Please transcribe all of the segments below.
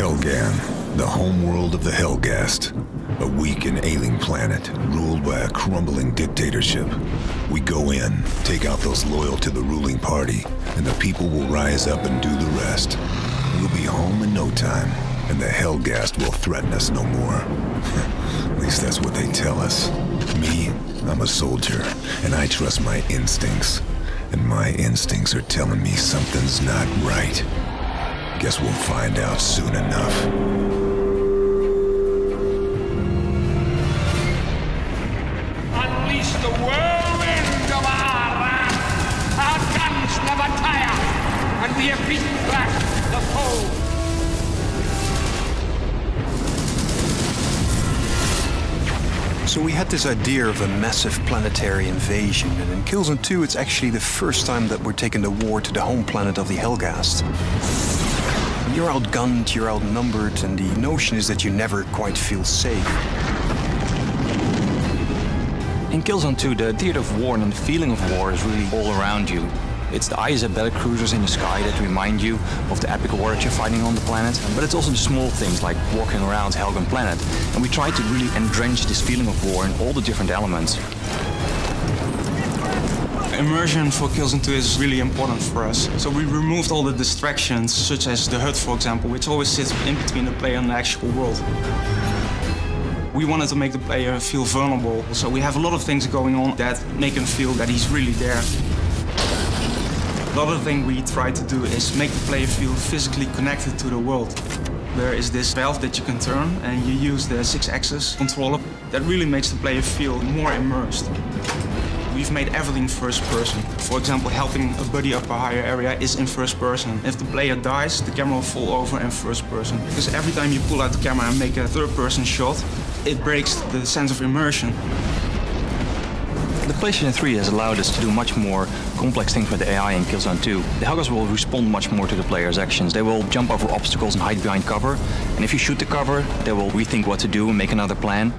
Helgan, the homeworld of the Helghast. A weak and ailing planet, ruled by a crumbling dictatorship. We go in, take out those loyal to the ruling party, and the people will rise up and do the rest. We'll be home in no time, and the Helghast will threaten us no more. At least that's what they tell us. Me, I'm a soldier, and I trust my instincts. And my instincts are telling me something's not right. Guess we'll find out soon enough. Unleash the whirlwind of our wrath! Our guns never tire, and we have beaten back the foe! So we had this idea of a massive planetary invasion, and in Killzone 2 it's actually the first time that we're taking the war to the home planet of the Helghast. You're outgunned, you're outnumbered, and the notion is that you never quite feel safe. In Killzone 2, the theater of war and the feeling of war is really all around you. It's the ISA battlecruisers in the sky that remind you of the epic war that you're fighting on the planet. But it's also the small things like walking around Helgen planet. And we try to really entrench this feeling of war in all the different elements. Immersion for Killzone 2 is really important for us. So we removed all the distractions, such as the HUD, for example, which always sits in between the player and the actual world. We wanted to make the player feel vulnerable, so we have a lot of things going on that make him feel that he's really there. Another thing we try to do is make the player feel physically connected to the world. There is this valve that you can turn, and you use the 6-axis controller. That really makes the player feel more immersed. We've made everything first person. For example, helping a buddy up a higher area is in first person. If the player dies, the camera will fall over in first person. Because every time you pull out the camera and make a third-person shot, it breaks the sense of immersion. The PlayStation 3 has allowed us to do much more complex things with the AI in Killzone 2. The Helghast will respond much more to the player's actions. They will jump over obstacles and hide behind cover. And if you shoot the cover, they will rethink what to do and make another plan.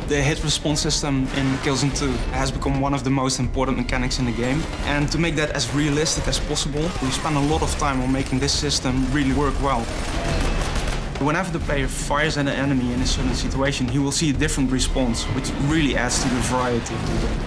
The hit response system in Killzone 2 has become one of the most important mechanics in the game. And to make that as realistic as possible, we spent a lot of time on making this system really work well. Whenever the player fires at an enemy in a certain situation, he will see a different response, which really adds to the variety of the game.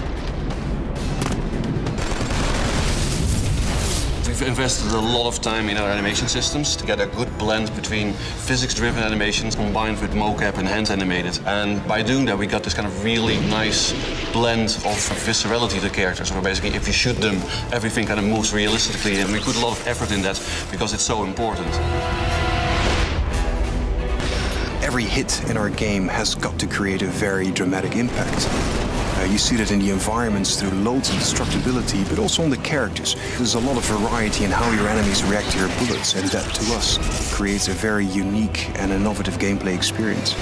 We've invested a lot of time in our animation systems to get a good blend between physics-driven animations combined with mocap and hand-animated. And by doing that, we got this kind of really nice blend of viscerality to the characters, where basically if you shoot them, everything kind of moves realistically, and we put a lot of effort in that because it's so important. Every hit in our game has got to create a very dramatic impact. You see that in the environments through loads of destructibility, but also on the characters. There's a lot of variety in how your enemies react to your bullets, and that, to us, creates a very unique and innovative gameplay experience.